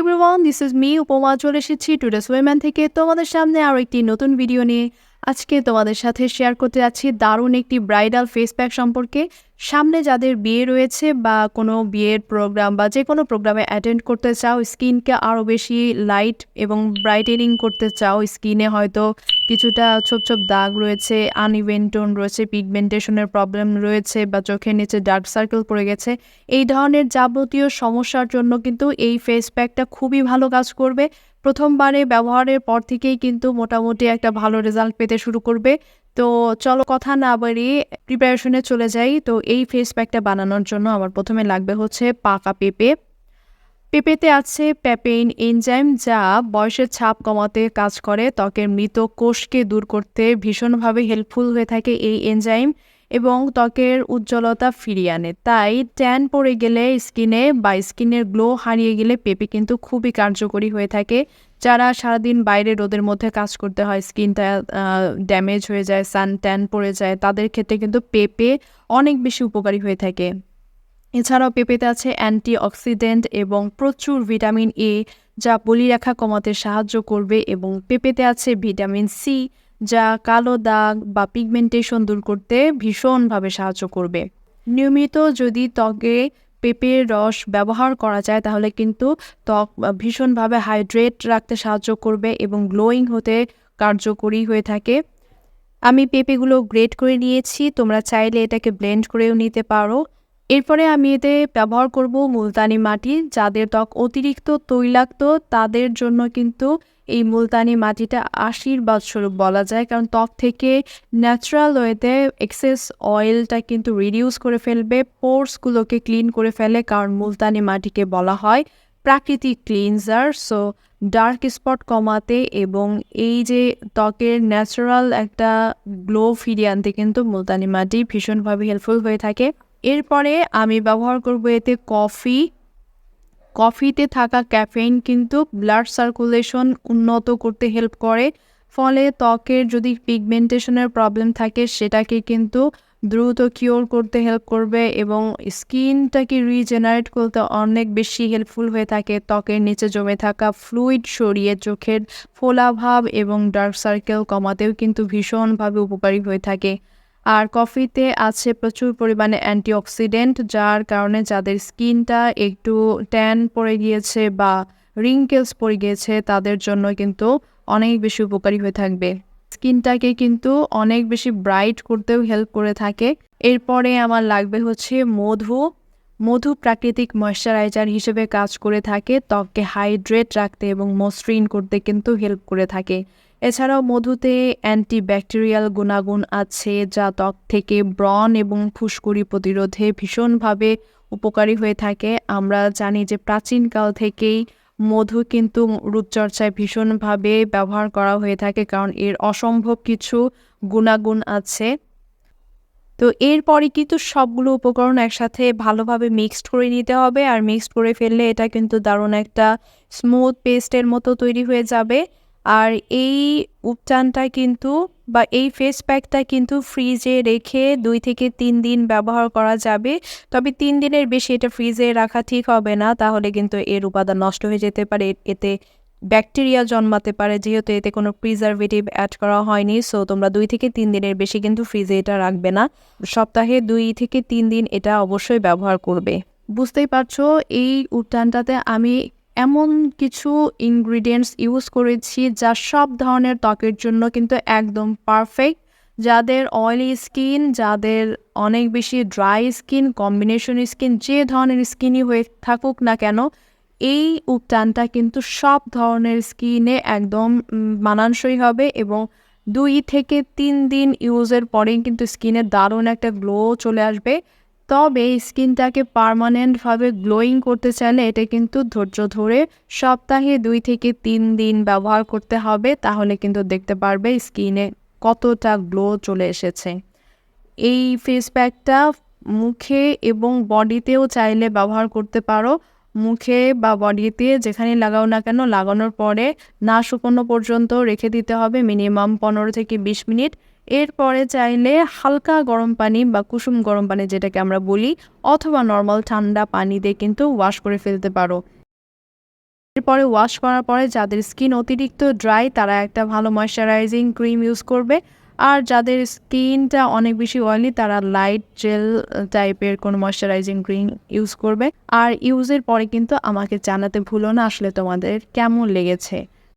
Everyone, this is me উপমা। চলে এসেছি টুডেস ওয়েম্যান থেকে তোমাদের সামনে আরও একটি নতুন ভিডিও নিয়ে। আজকে তোমাদের সাথে শেয়ার করতে যাচ্ছি দারুণ একটি ব্রাইডাল ফেস প্যাক সম্পর্কে। সামনে যাদের বিয়ে রয়েছে বা কোনো বিয়ের প্রোগ্রাম বা যে কোনো প্রোগ্রামে অ্যাটেন্ড করতে চাও, স্কিনকে আরও বেশি লাইট এবং ব্রাইটেনিং করতে চাও, স্কিনে হয়তো কিছুটা ছোপ ছোপ দাগ রয়েছে, আনইভেন টোন রয়েছে, পিগমেন্টেশনের প্রবলেম রয়েছে বা চোখের নিচে ডার্ক সার্কেল পড়ে গেছে, এই ধরনের যাবতীয় সমস্যার জন্য কিন্তু এই ফেস প্যাকটা খুবই ভালো কাজ করবে। প্রথমবারে ব্যবহারের পর থেকেই কিন্তু মোটামুটি একটা ভালো রেজাল্ট পেতে শুরু করবে। তো চলো কথা না বাড়িয়ে প্রিপারেশনে চলে যাই। তো এই ফেস প্যাকটা বানানোর জন্য আমার প্রথমে লাগবে হচ্ছে পাকা পেঁপে। পেঁপেতে আছে প্যাপেইন এনজাইম, যা বয়সের ছাপ কমাতে কাজ করে, ত্বকের মৃত কোষকে দূর করতে ভীষণভাবে হেল্পফুল হয়ে থাকে এই এনজাইম, এবং ত্বকের উজ্জ্বলতা ফিরিয়ে আনে। তাই ট্যান পড়ে গেলে স্কিনে বা স্কিনের গ্লো হারিয়ে গেলে পেঁপে কিন্তু খুবই কার্যকরী হয়ে থাকে। যারা সারাদিন বাইরে রোদের মধ্যে কাজ করতে হয়, স্কিনটা ড্যামেজ হয়ে যায়, সান ট্যান পড়ে যায়, তাদের ক্ষেত্রে কিন্তু পেঁপে অনেক বেশি উপকারী হয়ে থাকে। এছাড়াও পেঁপেতে আছে অ্যান্টিঅক্সিডেন্ট এবং প্রচুর ভিটামিন এ, যা বলিরেখা কমাতে সাহায্য করবে, এবং পেঁপেতে আছে ভিটামিন সি, যা কালো দাগ বা পিগমেন্টেশন দূর করতে ভীষণভাবে সাহায্য করবে। নিয়মিত যদি ত্বকে পেঁপের রস ব্যবহার করা যায় তাহলে কিন্তু ত্বক ভীষণভাবে হাইড্রেট রাখতে সাহায্য করবে এবং গ্লোয়িং হতে কার্যকরী হয়ে থাকে। আমি পেঁপেগুলো গ্রেট করে নিয়েছি, তোমরা চাইলে এটাকে ব্লেন্ড করেও নিতে পারো। এরপরে আমি এতে ব্যবহার করব মুলতানি মাটি। যাদের ত্বক অতিরিক্ত তৈলাক্ত তাদের জন্য কিন্তু এই মুলতানি মাটিটা আশীর্বাদ স্বরূপ বলা যায়, কারণ ত্বক থেকে ন্যাচারাল ওয়েতে এক্সেস অয়েলটা কিন্তু রিডিউস করে ফেলবে, পোর্সগুলোকে ক্লিন করে ফেলে, কারণ মুলতানি মাটিকে বলা হয় প্রাকৃতিক ক্লিনজার। সো ডার্ক স্পট কমাতে এবং এই যে ত্বকের ন্যাচারাল একটা গ্লো ফিরিয়ে আনতে কিন্তু মুলতানি মাটি ভীষণভাবে হেল্পফুল হয়ে থাকে। এরপরে আমি ব্যবহার করব এতে কফিতে থাকা ক্যাফেইন কিন্তু ব্লাড সার্কুলেশন উন্নত করতে হেল্প করে, ফলে ত্বকের যদি পিগমেন্টেশনের প্রবলেম থাকে সেটাকে কিন্তু দ্রুত কিওর করতে হেল্প করবে এবং স্কিনটাকে রিজেনারেট করতে অনেক বেশি হেল্পফুল হয়ে থাকে। ত্বকের নিচে জমে থাকা ফ্লুইড সরিয়ে চোখের ফোলাভাব এবং ডার্ক সার্কেল কমাতেও কিন্তু ভীষণভাবে উপকারী হয়ে থাকে। আর কফিতে আছে প্রচুর পরিমাণে অ্যান্টিঅক্সিডেন্ট, যার কারণে যাদের স্কিনটা একটু ট্যান পড়ে গিয়েছে বা রিঙ্কেলস পড়ে গিয়েছে তাদের জন্য কিন্তু অনেক বেশি উপকারী হয়ে থাকবে। স্কিনটাকে কিন্তু অনেক বেশি ব্রাইট করতেও হেল্প করে থাকে। এরপরে আমার লাগবে হচ্ছে মধু প্রাকৃতিক ময়শ্চারাইজার হিসেবে কাজ করে থাকে, ত্বককে হাইড্রেট রাখতে এবং মসৃণ করতে কিন্তু হেল্প করে থাকে। এছাড়াও মধুতে অ্যান্টিব্যাকটেরিয়াল গুণাগুণ আছে, যা ত্বক থেকে ব্রণ এবং ফুসকুড়ি প্রতিরোধে ভীষণভাবে উপকারী হয়ে থাকে। আমরা জানি যে প্রাচীনকাল থেকেই মধু কিন্তু রূপচর্চায় ভীষণভাবে ব্যবহার করা হয়ে থাকে, কারণ এর অসম্ভব কিছু গুণাগুণ আছে। তো এরপরে কিন্তু সবগুলো উপকরণ একসাথে ভালোভাবে মিক্সড করে নিতে হবে, আর মিক্সড করে ফেললে এটা কিন্তু দারুণ একটা স্মুথ পেস্টের মতো তৈরি হয়ে যাবে। আর এই উপচানটা কিন্তু বা এই ফেস প্যাকটা কিন্তু ফ্রিজে রেখে 2 থেকে 3 দিন ব্যবহার করা যাবে। তবে 3 দিনের বেশি এটা ফ্রিজে রাখা ঠিক হবে না, তাহলে কিন্তু এর উপাদান নষ্ট হয়ে যেতে পারে, এতে ব্যাকটেরিয়া জন্মাতে পারে, যেহেতু এতে কোনো প্রিজারভেটিভ অ্যাড করা হয়নি। সো তোমরা 2 থেকে 3 দিনের বেশি কিন্তু ফ্রিজে এটা রাখবে না, সপ্তাহে 2 থেকে 3 দিন এটা অবশ্যই ব্যবহার করবে। বুঝতেই পারছো এই উত্তানটাতে আমি এমন কিছু ইনগ্রিডিয়েন্টস ইউজ করেছি যা সব ধরনের ত্বকের জন্য কিন্তু একদম পারফেক্ট। যাদের অয়েলি স্কিন, যাদের অনেক বেশি ড্রাই স্কিন, কম্বিনেশন স্কিন, যে ধরনের স্কিনই হয়ে থাকুক না কেন, এই উত্তানটা কিন্তু সব ধরনের স্কিনে একদম মানানসই হবে এবং 2 থেকে 3 দিন ইউজের পরেই কিন্তু স্কিনে দারুণ একটা গ্লো চলে আসবে। তবে স্কিনটাকে পার্মানেন্টভাবে গ্লোয়িং করতে চাইলে এটা কিন্তু ধৈর্য ধরে সপ্তাহে 2 থেকে 3 দিন ব্যবহার করতে হবে, তাহলে কিন্তু দেখতে পারবে স্কিনে কতটা গ্লো চলে এসেছে। এই ফেস প্যাকটা মুখে এবং বডিতেও চাইলে ব্যবহার করতে পারো। মুখে বা বডিতে যেখানে লাগাও না কেন, লাগানোর পরে না শুকনো পর্যন্ত রেখে দিতে হবে মিনিমাম 15 থেকে 20 মিনিট। এরপরে চাইলে হালকা গরম পানি বা কুসুম গরম পানি যেটাকে আমরা বলি, অথবা নর্মাল ঠান্ডা পানি দিয়ে কিন্তু ওয়াশ করে ফেলতে পারো। এরপরে ওয়াশ করার পরে যাদের স্কিন অতিরিক্ত ড্রাই তারা একটা ভালো ময়শ্চারাইজিং ক্রিম ইউজ করবে, আর যাদের স্কিনটা অনেক বেশি অয়েলি তারা লাইট জেল টাইপের কোনো ময়শ্চারাইজিং ক্রিম ইউজ করবে। আর ইউজের পরে কিন্তু আমাকে জানাতে ভুলো না আসলে তোমাদের কেমন লেগেছে।